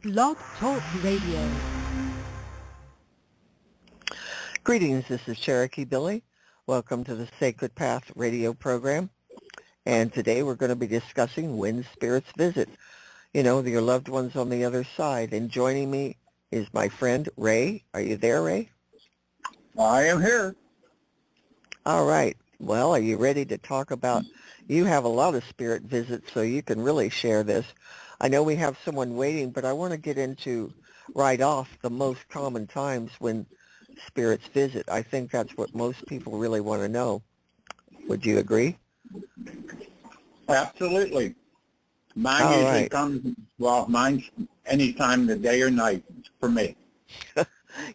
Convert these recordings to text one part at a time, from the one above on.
Blog Talk Radio. Greetings, this is Cherokee Billie. Welcome to the Sacred Path radio program. And today we're going to be discussing when spirits visit. You know, your loved ones on the other side. And joining me is my friend Ray. Are you there, Ray? I am here. All right. Well, are you ready to talk about, you have a lot of spirit visits, so you can really share this. I know we have someone waiting, but I want to get into right off the most common times when spirits visit. I think that's what most people really want to know. Would you agree? Absolutely. Mine usually comes, mine's any time of the day or night for me.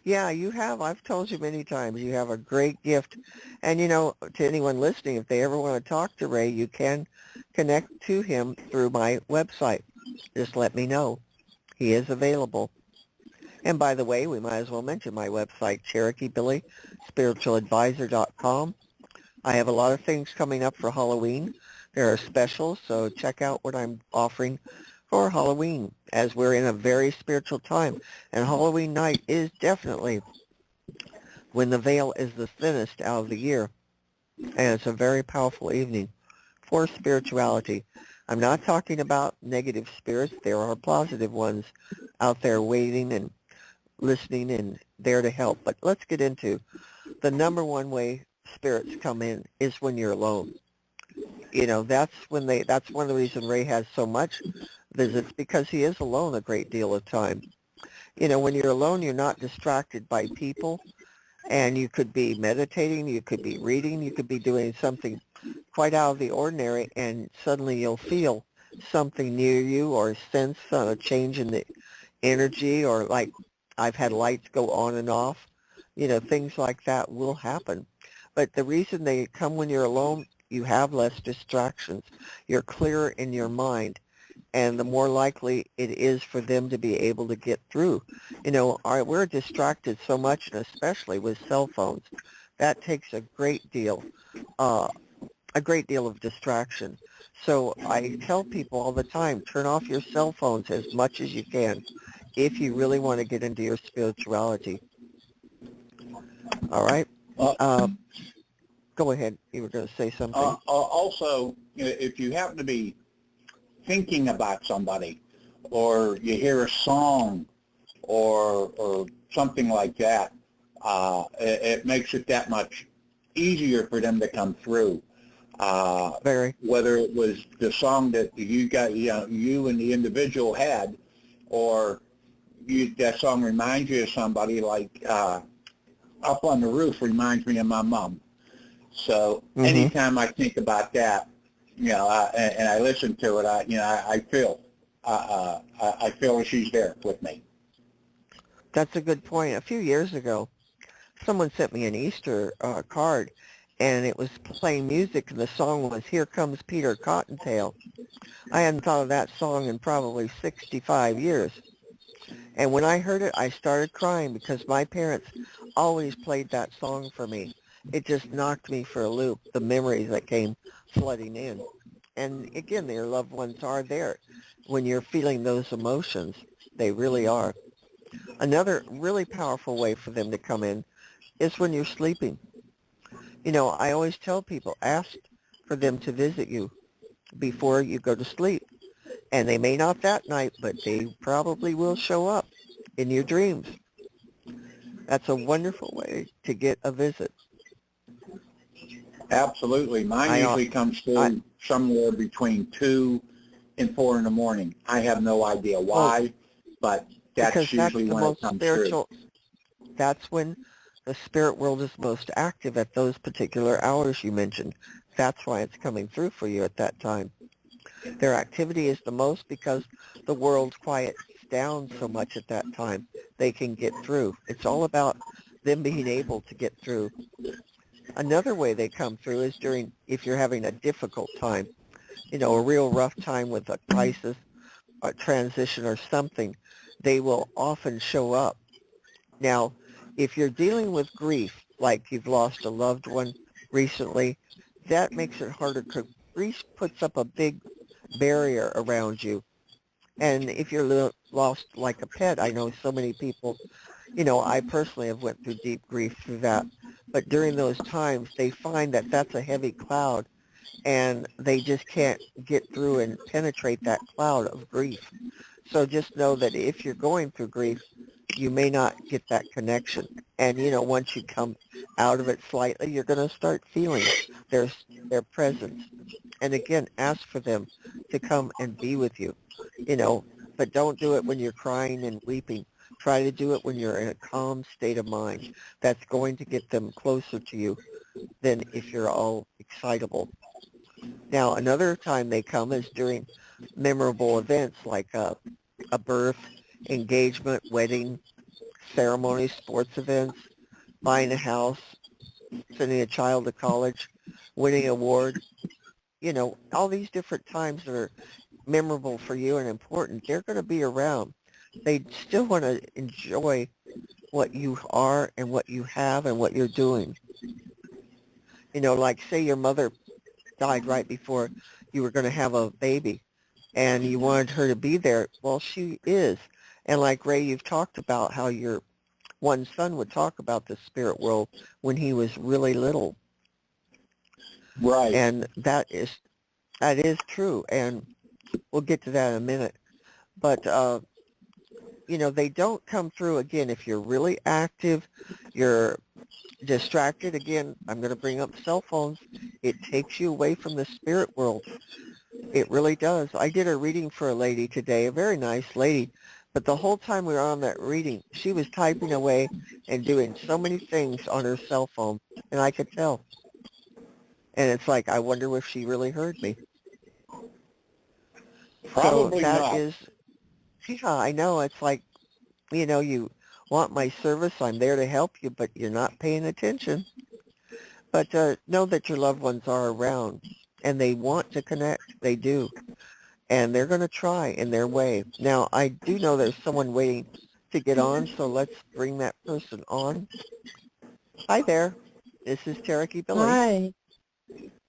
Yeah, you have. I've told you many times you have a great gift. And, you know, to anyone listening, if they ever want to talk to Ray, you can connect to him through my website. Just let me know. He is available. And by the way, we might as well mention my website, Cherokee Billie, spiritualadvisor.com. I have a lot of things coming up for Halloween. There are specials, so check out what I'm offering for Halloween, as we're in a very spiritual time. And Halloween night is definitely when the veil is the thinnest out of the year. And it's a very powerful evening for spirituality. I'm not talking about negative spirits. There are positive ones out there waiting and listening and there to help. But let's get into the number one way spirits come in is when you're alone. You know, that's one of the reasons Ray has so much visits, because he is alone a great deal of time. You know, when you're alone, you're not distracted by people, and you could be meditating, you could be reading, you could be doing something quite out of the ordinary, and suddenly you'll feel something near you or sense a change in the energy, or like I've had lights go on and off. You know, things like that will happen. But the reason they come when you're alone, you have less distractions. You're clearer in your mind, and the more likely it is for them to be able to get through. You know, we're distracted so much, and especially with cell phones. That takes a great deal of distraction. So I tell people all the time, turn off your cell phones as much as you can if you really want to get into your spirituality. All right? Go ahead. You were going to say something. Also, if you happen to be thinking about somebody, or you hear a song, or something like that, it makes it that much easier for them to come through. Very. Whether it was the song that you and the individual had, or that song reminds you of somebody, like Up on the Roof reminds me of my mom. So anytime I think about that, and I listen to it, I feel she's there with me. That's a good point. A few years ago, someone sent me an Easter card, and it was playing music, and the song was "Here Comes Peter Cottontail." I hadn't thought of that song in probably 65 years. And when I heard it, I started crying, because my parents always played that song for me. It just knocked me for a loop, the memories that came flooding in. And again, your loved ones are there when you're feeling those emotions. They really are. Another really powerful way for them to come in is when you're sleeping. You know, I always tell people, ask for them to visit you before you go to sleep. And they may not that night, but they probably will show up in your dreams. That's a wonderful way to get a visit. Absolutely. Mine usually comes through somewhere between 2 and 4 in the morning. I have no idea why, but that's usually when it comes through. That's when the spirit world is most active, at those particular hours you mentioned. That's why it's coming through for you at that time. Their activity is the most because the world quiets down so much at that time. They can get through. It's all about them being able to get through. Another way they come through is if you're having a difficult time, a real rough time with a crisis, a transition or something, they will often show up. Now, if you're dealing with grief, like you've lost a loved one recently, that makes it harder, because grief puts up a big barrier around you. And if you're lost like a pet, I know so many people, I personally have went through deep grief through that. But during those times, they find that that's a heavy cloud, and they just can't get through and penetrate that cloud of grief. So just know that if you're going through grief, you may not get that connection. And, once you come out of it slightly, you're going to start feeling their, their presence. And again, ask for them to come and be with you, but don't do it when you're crying and weeping. Try to do it when you're in a calm state of mind. That's going to get them closer to you than if you're all excitable. Now, another time they come is during memorable events like a birth, engagement, wedding, ceremonies, sports events, buying a house, sending a child to college, winning an award, all these different times that are memorable for you and important, they're going to be around. They still want to enjoy what you are and what you have and what you're doing. Like say your mother died right before you were going to have a baby and you wanted her to be there. Well, she is. And like Ray, you've talked about how your one son would talk about the spirit world when he was really little. Right. And that is true. And we'll get to that in a minute. But, they don't come through, again, if you're really active, you're distracted. Again, I'm going to bring up cell phones. It takes you away from the spirit world. It really does. I did a reading for a lady today, a very nice lady, but the whole time we were on that reading, she was typing away and doing so many things on her cell phone, and I could tell. And it's like, I wonder if she really heard me. Probably so that not. is, yeah, I know. It's like, you want my service. I'm there to help you, but you're not paying attention. But know that your loved ones are around, and they want to connect. They do. And they're going to try in their way. Now, I do know there's someone waiting to get on, so let's bring that person on. Hi there. This is Cherokee Billie. Hi.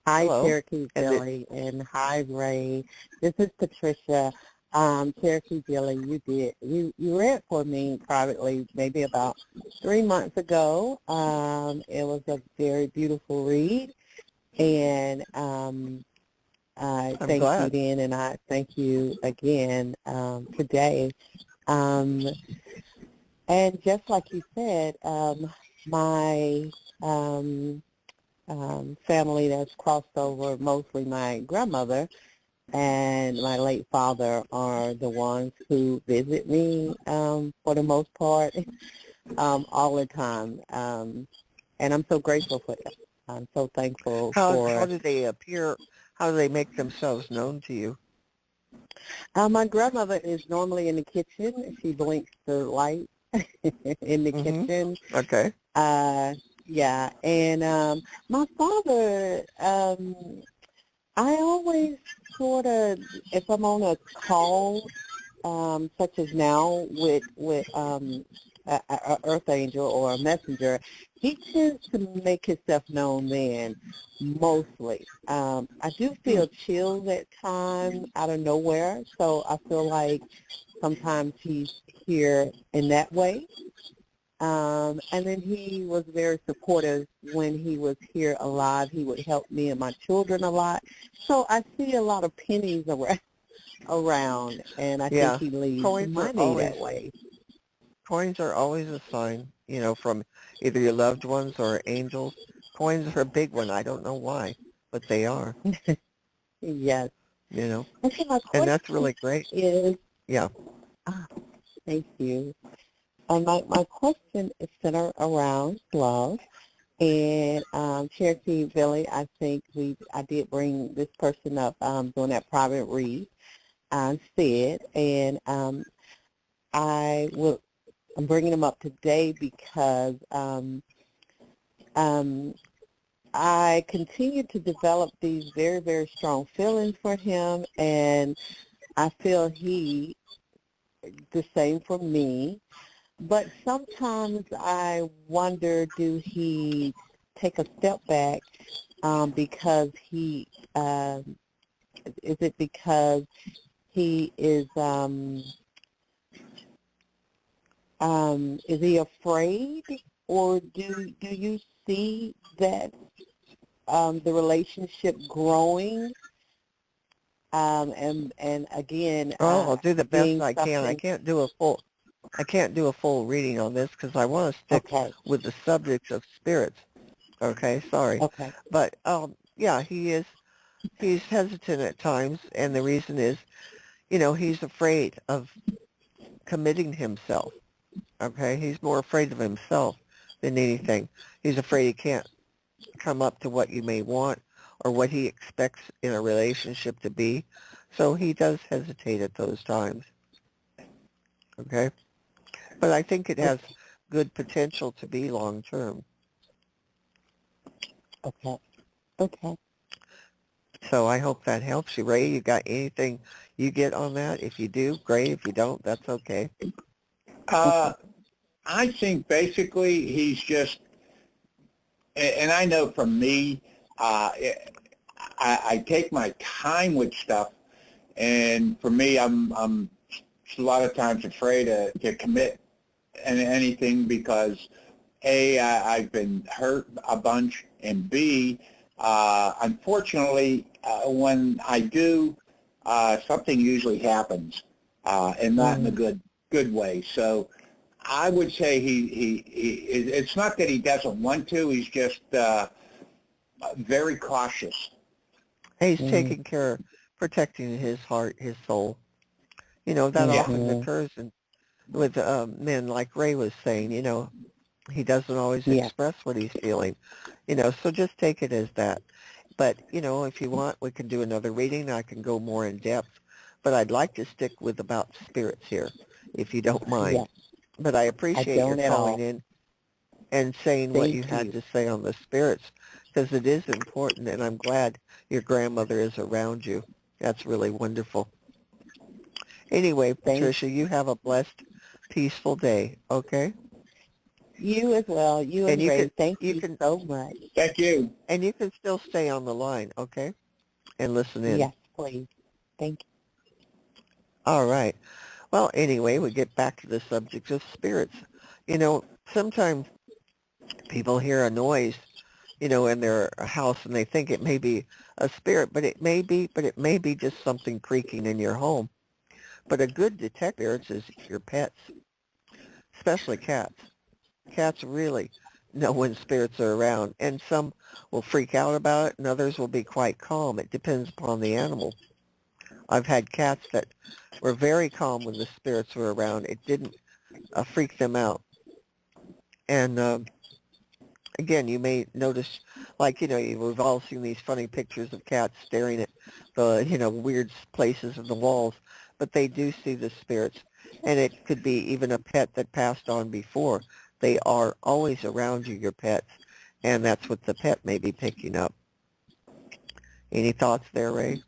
Hi, Hello. Cherokee Billie, and hi, Ray. This is Patricia. Cherokee Billie, you read for me privately maybe about 3 months ago. It was a very beautiful read, and I thank you then, and I thank you again today. And just like you said, my family that's crossed over, mostly my grandmother and my late father, are the ones who visit me for the most part all the time. And I'm so grateful for that. I'm so thankful for... How do they appear? How do they make themselves known to you? My grandmother is normally in the kitchen. She blinks the light in the kitchen. Okay. Yeah, and my father, I always sort of, if I'm on a call, such as now with a earth angel or a messenger, he tends to make himself known then, mostly. I do feel chills at times out of nowhere, so I feel like sometimes he's here in that way. And then he was very supportive when he was here alive. He would help me and my children a lot. So I see a lot of pennies around, and I think he leaves money that way. Coins are always a sign, from either your loved ones or angels. Coins are a big one. I don't know why, but they are. Yes. And so and that's really great. Yeah. Thank you. My question is centered around love. And Cherokee Billie, I think I did bring this person up during that private read, Sid, and I'm bringing him up today because I continue to develop these very, very strong feelings for him, and I feel he the same for me. But sometimes I wonder, do he take a step back because is it because he is he afraid, or do you see that the relationship growing, and again, Well, I'll do the best being I can. I something? can't do a full reading on this because I want to stick Okay, with the subjects of spirits. Okay, sorry. okay, But yeah, he's hesitant at times, and the reason is, he's afraid of committing himself. Okay, he's more afraid of himself than anything. He's afraid he can't come up to what you may want or what he expects in a relationship to be. So he does hesitate at those times. Okay, but I think it has good potential to be long term. okay, okay. So I hope that helps you. Ray, you got anything you get on that? If you do, great. If you don't, that's okay. I think basically he's just, and I know from me, I take my time with stuff, and for me, I'm a lot of times afraid to commit anything because I've been hurt a bunch, and B, unfortunately, when I do, something usually happens, and not in a good way. So I would say it's not that he doesn't want to. He's just very cautious. He's taking care of protecting his heart, his soul. That often occurs with men, like Ray was saying. He doesn't always express what he's feeling. So just take it as that. But, if you want, we can do another reading. I can go more in depth. But I'd like to stick with about spirits here, if you don't mind. Yes. But I appreciate your calling in and saying what you had to say on the spirits, because it is important, and I'm glad your grandmother is around you. That's really wonderful. Anyway, Patricia, you have a blessed, peaceful day, okay? You as well. You and Ray. Thank you so much. Thank you. And you can still stay on the line, okay? And listen in. Yes, please. Thank you. All right. Well, anyway, we get back to the subject of spirits. Sometimes people hear a noise, in their house, and they think it may be a spirit, but it may be just something creaking in your home. But a good detector is your pets, especially cats. Cats really know when spirits are around, and some will freak out about it, and others will be quite calm. It depends upon the animal. I've had cats that were very calm when the spirits were around. It didn't freak them out. And again, you may notice, like, we've all seen these funny pictures of cats staring at the, weird places in the walls, but they do see the spirits. And it could be even a pet that passed on before. They are always around you, your pets, and that's what the pet may be picking up. Any thoughts there, Ray?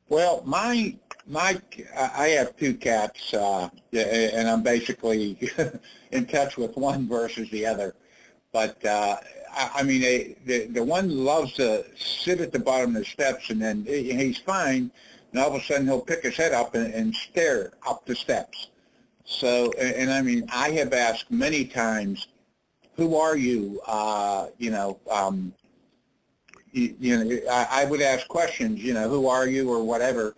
Well, I have two cats, and I'm basically in touch with one versus the other. But I mean, the one loves to sit at the bottom of the steps, and then he's fine, and all of a sudden he'll pick his head up and stare up the steps. So, and I mean, I have asked many times, "Who are you?" I would ask questions, "Who are you?" or whatever,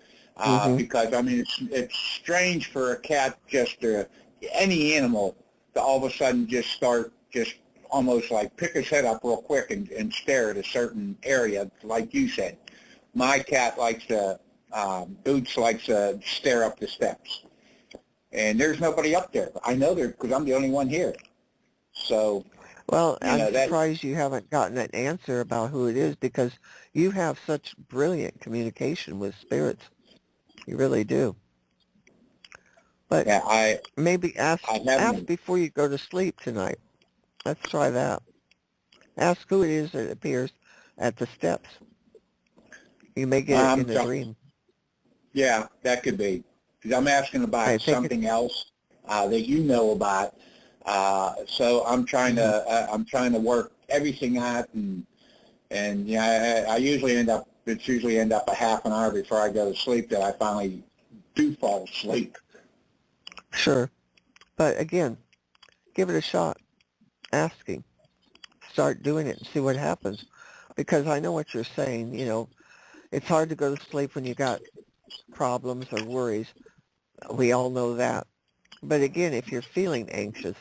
because I mean, it's strange for a cat any animal to all of a sudden just start almost like pick his head up real quick and stare at a certain area, like you said. My cat Boots likes to stare up the steps. And there's nobody up there. I know there because I'm the only one here. So, well, I'm surprised you haven't gotten an answer about who it is, because you have such brilliant communication with spirits. You really do. But yeah, maybe ask before you go to sleep tonight. Let's try that. Ask who it is that appears at the steps. You may get it in a dream. Yeah, that could be. Because I'm asking about something else that you know about. So I'm trying to work everything out, and I usually end up a half an hour before I go to sleep that I finally do fall asleep. Sure. But again, give it a shot. Asking. Start doing it and see what happens. Because I know what you're saying. It's hard to go to sleep when you got problems or worries. We all know that. But again, if you're feeling anxious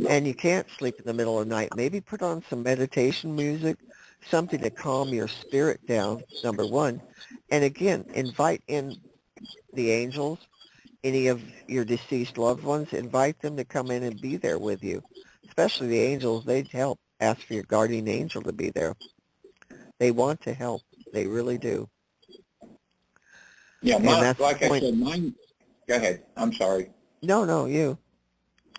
and you can't sleep in the middle of the night, maybe put on some meditation music, something to calm your spirit down, number one. And again, invite in the angels, any of your deceased loved ones, invite them to come in and be there with you. Especially the angels, they'd help. Ask for your guardian angel to be there. They want to help. They really do. Yeah, And that's like the I point. said, mine. Go ahead. I'm sorry. No, you.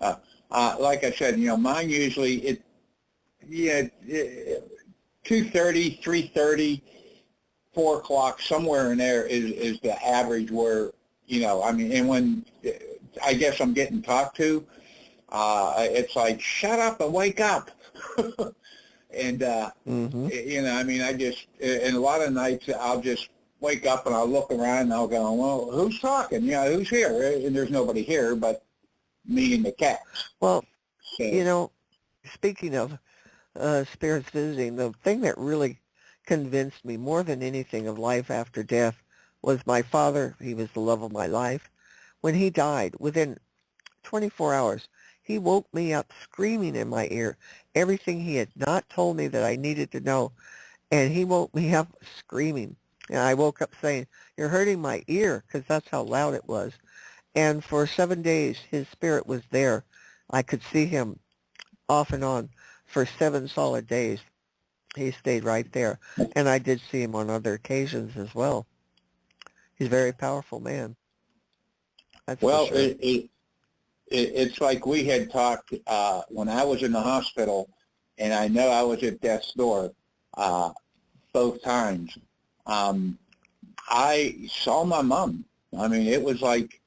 Like I said, mine usually 2:30, 3:30, 4 o'clock, somewhere in there is the average where, and when I guess I'm getting talked to, it's like, shut up and wake up. And, I just, and a lot of nights I'll just wake up and I'll look around and I'll go, well, who's talking? Who's here? And there's nobody here but me and the cat. Well, So, speaking of spirits visiting, the thing that really convinced me more than anything of life after death was my father. He was the love of my life. When he died, within 24 hours, he woke me up screaming in my ear everything he had not told me that I needed to know. And he woke me up screaming. And I woke up saying, you're hurting my ear, because that's how loud it was. And for 7 days, his spirit was there. I could see him off and on for 7 solid days. He stayed right there. And I did see him on other occasions as well. He's a very powerful man. That's well, for sure. it's like we had talked when I was in the hospital, and I know I was at death's door both times. I saw my mom. I mean, it was like,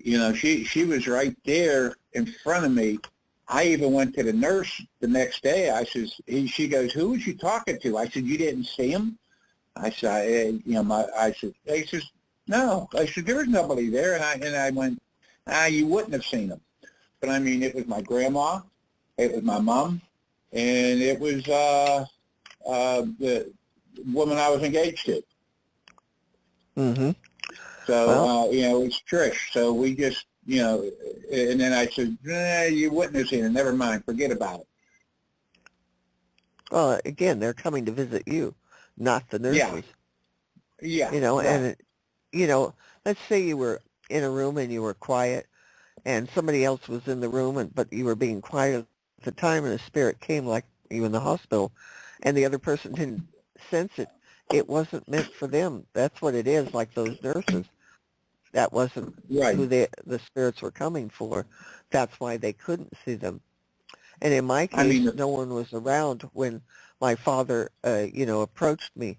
she was right there in front of me. I even went to the nurse the next day. She goes, who was you talking to? I said, you didn't see him? I said, he says, no. I said, there was nobody there. And I went, you wouldn't have seen him. But I mean, it was my grandma, it was my mom, and it was the woman I was engaged to. Mm-hmm. So, it was Trish. So we just, and then I said, you wouldn't have seen it. Never mind. Forget about it. Well, again, they're coming to visit you, not the nurses. Yeah. And, let's say you were in a room and you were quiet and somebody else was in the room, but you were being quiet at the time and a spirit came like you in the hospital and the other person didn't sense it. It wasn't meant for them. That's what it is, like those nurses. That wasn't who the spirits were coming for. That's why they couldn't see them. And in my case, no one was around when my father, approached me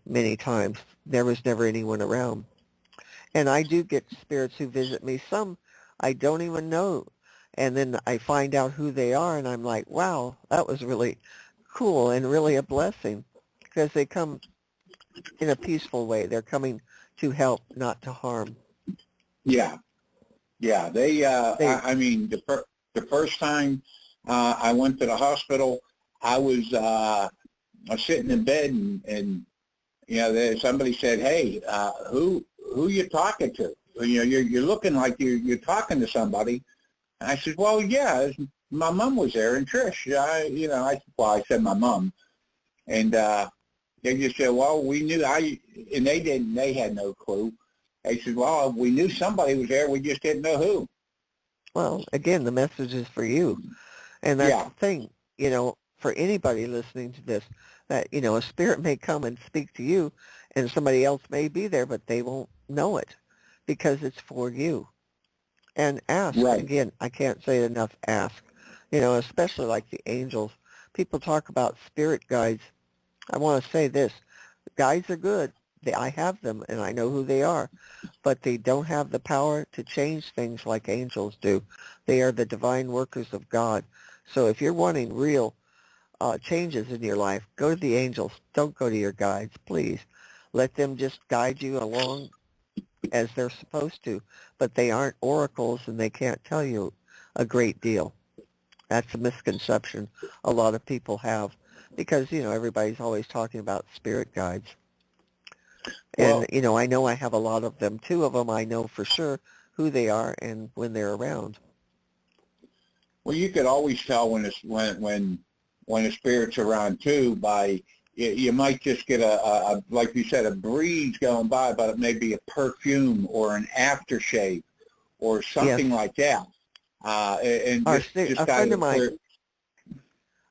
many times. There was never anyone around. And I do get spirits who visit me. Some I don't even know. And then I find out who they are, and I'm like, wow, that was really cool and really a blessing because they come in a peaceful way. They're coming to help, not to harm. Yeah. Yeah. I mean, the first time I went to the hospital, I was sitting in bed and somebody said, hey, who you talking to? You're looking like you're talking to somebody. And I said, well, yeah, my mom was there and Trish. I said my mom. And they just said, well, we knew and they had no clue. They said, well, we knew somebody was there. We just didn't know who. Well, again, the message is for you. And that's the thing, for anybody listening to this, that, a spirit may come and speak to you and somebody else may be there, but they won't know it because it's for you. And ask. Right. Again, I can't say it enough, ask. Especially like the angels. People talk about spirit guides. I want to say this. Guides are good. I have them, and I know who they are. But they don't have the power to change things like angels do. They are the divine workers of God. So if you're wanting real changes in your life, go to the angels. Don't go to your guides, please. Let them just guide you along as they're supposed to, but they aren't oracles and they can't tell you a great deal. That's a misconception a lot of people have because, everybody's always talking about spirit guides. Well, And, I know I have a lot of them. Two of them I know for sure who they are and when they're around. well, you could always tell when a spirit's around too by you might just get a like you said, a breeze going by, but it may be a perfume or an aftershave or something Yes. like that. And just A friend of mine,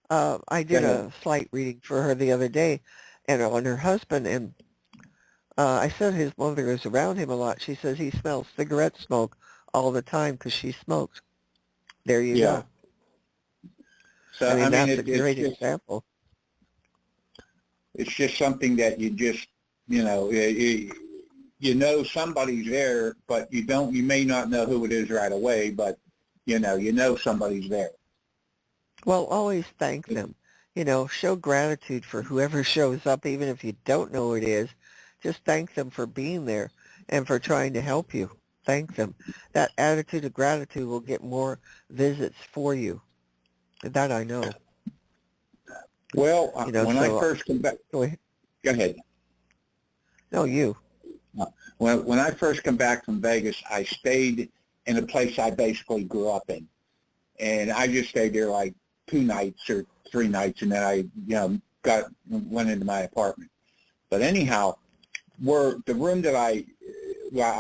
I did ahead. a slight reading for her the other day and on her husband, and I said his mother is around him a lot. She says he smells cigarette smoke all the time because she smokes. There you Yeah. go. So I mean, that's a it's great just example. it's just something that you just you know somebody's there, but you may not know who it is right away, but you know somebody's there. Well, always thank them. Show gratitude for whoever shows up, even if you don't know who it is. Just thank them for being there and for trying to help you. Thank them. That attitude of gratitude will get more visits for you. That I know. Well, when I So first come back, go ahead. go ahead. No, you. When I first come back from Vegas, I stayed in a place I basically grew up in, and I just stayed there like 2 nights or 3 nights, and then I went into my apartment. But anyhow, the room that I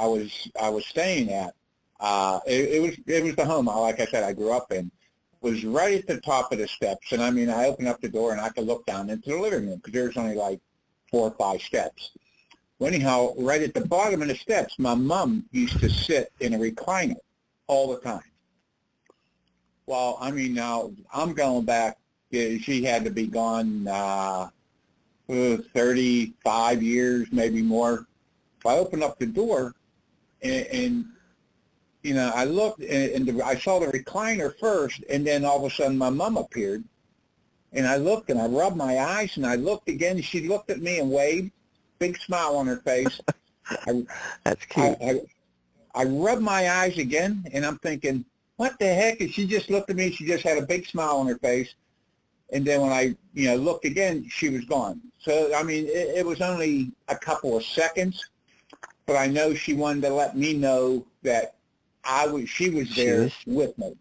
was staying at, it was the home, like I said, I grew up in, was right at the top of the steps. And I mean, I opened up the door and I could look down into the living room because there's only like 4 or 5 steps. Well, anyhow, right at the bottom of the steps, my mom used to sit in a recliner all the time. Well, I mean, now I'm going back. She had to be gone 35 years, maybe more. So I opened up the door, and I looked, and I saw the recliner first, and then all of a sudden my mom appeared, and I looked, and I rubbed my eyes, and I looked again, and she looked at me and waved, big smile on her face. That's cute. I rubbed my eyes again, and I'm thinking, what the heck? And she just looked at me, she just had a big smile on her face, and then when I, looked again, she was gone. So, I mean, it was only a couple of seconds, but I know she wanted to let me know that she was there with me.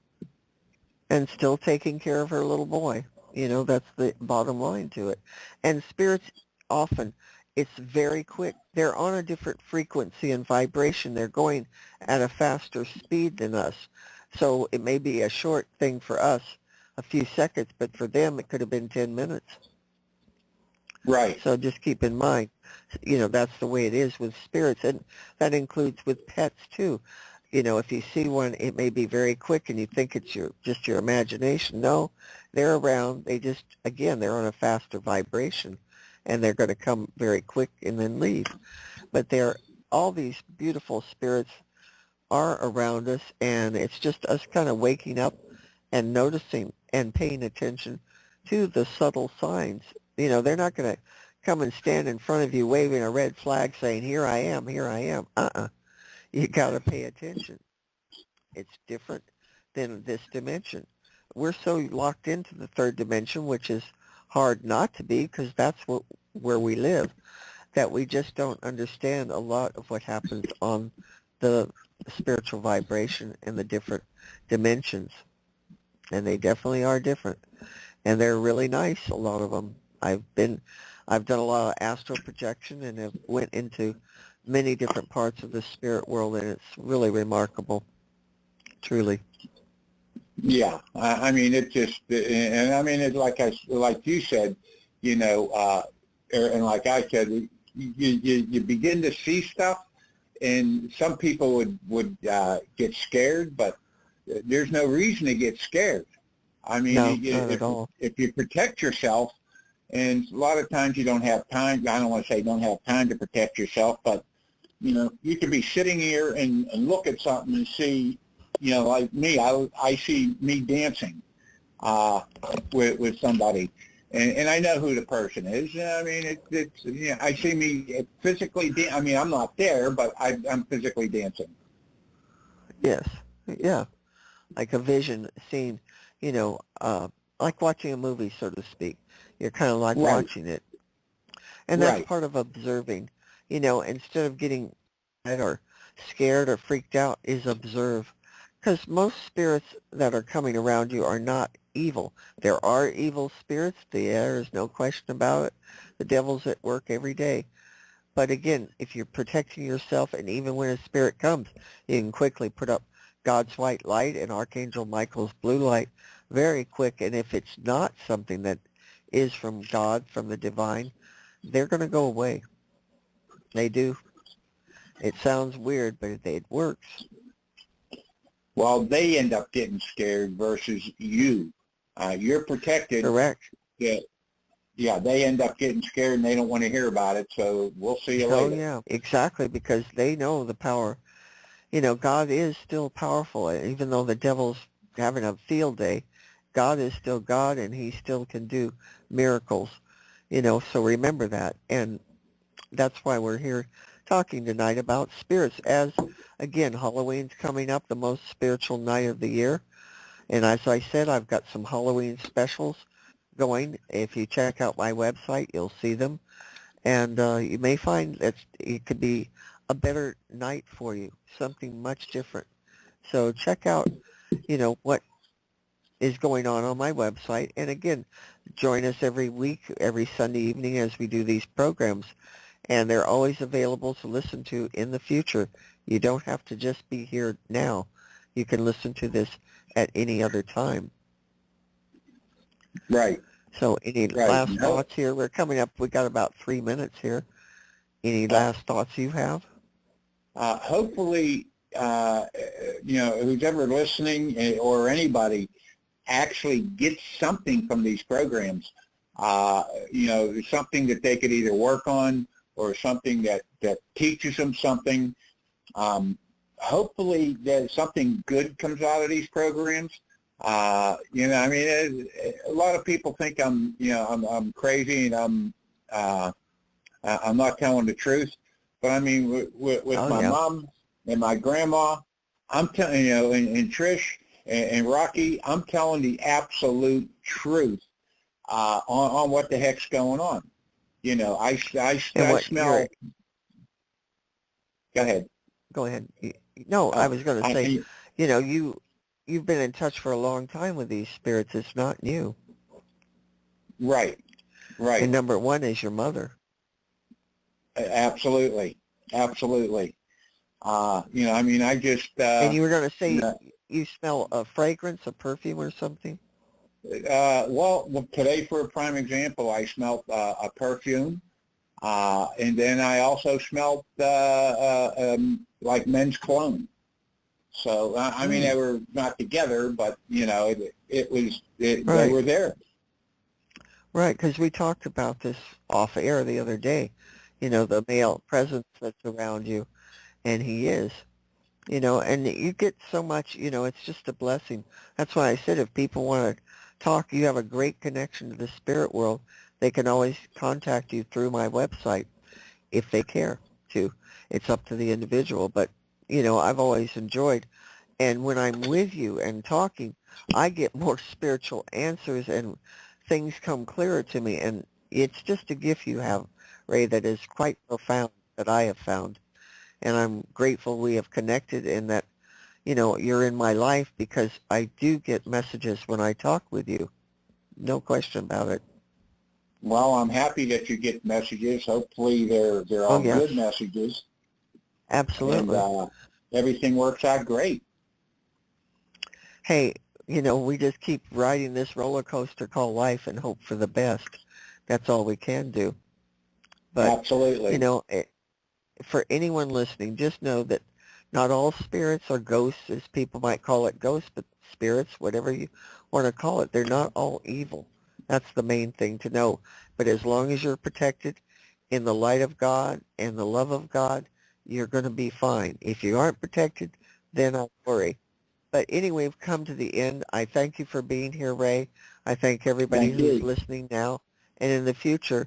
And still taking care of her little boy. That's the bottom line to it. And spirits often, it's very quick. They're on a different frequency and vibration. They're going at a faster speed than us. So it may be a short thing for us, a few seconds, but for them it could have been 10 minutes. Right. So just keep in mind, that's the way it is with spirits. And that includes with pets too. If you see one, it may be very quick and you think it's just your imagination. No, they're around. They're on a faster vibration and they're going to come very quick and then leave. But all these beautiful spirits are around us, and it's just us kind of waking up and noticing and paying attention to the subtle signs. They're not going to come and stand in front of you waving a red flag saying, here I am, here I am. You got to pay attention. It's different than this dimension. We're so locked into the third dimension, which is hard not to be because that's where we live, that we just don't understand a lot of what happens on the spiritual vibration and the different dimensions. And they definitely are different. And they're really nice, a lot of them. I've done a lot of astral projection and have went into many different parts of the spirit world, and it's really remarkable, truly. Yeah, I mean, it just, and I mean, it's like you said, and like I said, you begin to see stuff, and some people would get scared, but there's no reason to get scared. I mean, no, not at all. If you protect yourself, and a lot of times you don't have time. I don't want to say don't have time to protect yourself, but you could be sitting here and look at something and see, like me, I see me dancing with somebody, and I know who the person is. I mean, it's I see me physically. I mean, I'm not there, but I'm physically dancing. Yes. Yeah. Like a vision scene, like watching a movie, so to speak. You're kind of like Right. watching it. And that's Right. part of observing, instead of getting mad or scared or freaked out, is observe. Because most spirits that are coming around you are not evil. There are evil spirits. There is no question about it. The devil's at work every day. But again, if you're protecting yourself, and even when a spirit comes, you can quickly put up God's white light and Archangel Michael's blue light very quick. And if it's not something that is from God, from the divine, they're going to go away. They do. It sounds weird, but it works. Well, they end up getting scared versus you. You're protected. Correct. Yeah, they end up getting scared and they don't want to hear about it. So we'll see you later. Oh, yeah, exactly, because they know the power. God is still powerful. Even though the devil's having a field day, God is still God, and he still can do miracles. So remember that. And that's why we're here talking tonight about spirits. As, again, Halloween's coming up, the most spiritual night of the year. And as I said, I've got some Halloween specials going. If you check out my website, you'll see them. And you may find that it could be a better night for you, something much different. So check out, what is going on my website. And again, join us every week, every Sunday evening as we do these programs. And they're always available to listen to in the future. You don't have to just be here now. You can listen to this at any other time. Right. So any last thoughts here? We're coming up. We got about 3 minutes here. Any last thoughts you have? Hopefully, who's ever listening or anybody actually gets something from these programs. Something that they could either work on or something that teaches them something. Hopefully that something good comes out of these programs. A lot of people think I'm crazy and I'm not telling the truth. But I mean, with my mom and my grandma, I'm telling and Trish and Rocky, I'm telling the absolute truth on what the heck's going on. I smell. Go ahead. Go ahead. No, I was going to say, you've been in touch for a long time with these spirits. It's not new. Right. Right. And number one is your mother. Absolutely. Absolutely. I just... and you were going to say you smell a fragrance, a perfume or something? Well, today, for a prime example, I smelled a perfume. And then I also smelled like men's cologne. So, they were not together, but, they were there. Right, because we talked about this off air the other day, the male presence that's around you, and he is, and you get so much, it's just a blessing. That's why I said if people want to talk, you have a great connection to the spirit world, they can always contact you through my website if they care to. It's up to the individual, but, I've always enjoyed, and when I'm with you and talking, I get more spiritual answers and things come clearer to me, and it's just a gift you have, Ray, that is quite profound that I have found, and I'm grateful we have connected and that, you're in my life because I do get messages when I talk with you. No question about it. Well, I'm happy that you get messages. Hopefully they're all good messages. Absolutely. And everything works out great. Hey, we just keep riding this roller coaster called life and hope for the best. That's all we can do. But, absolutely. For anyone listening, just know that not all spirits are ghosts, as people might call it ghosts, but spirits, whatever you want to call it, they're not all evil. That's the main thing to know. But as long as you're protected in the light of God and the love of God, you're going to be fine. If you aren't protected, then I'll worry. But anyway, we've come to the end. I thank you for being here, Ray. I thank everybody Thank who's you. listening now and in the future.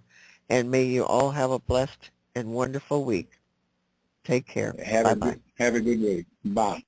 And may you all have a blessed and wonderful week. Take care. Bye-bye. Have a good week. Bye.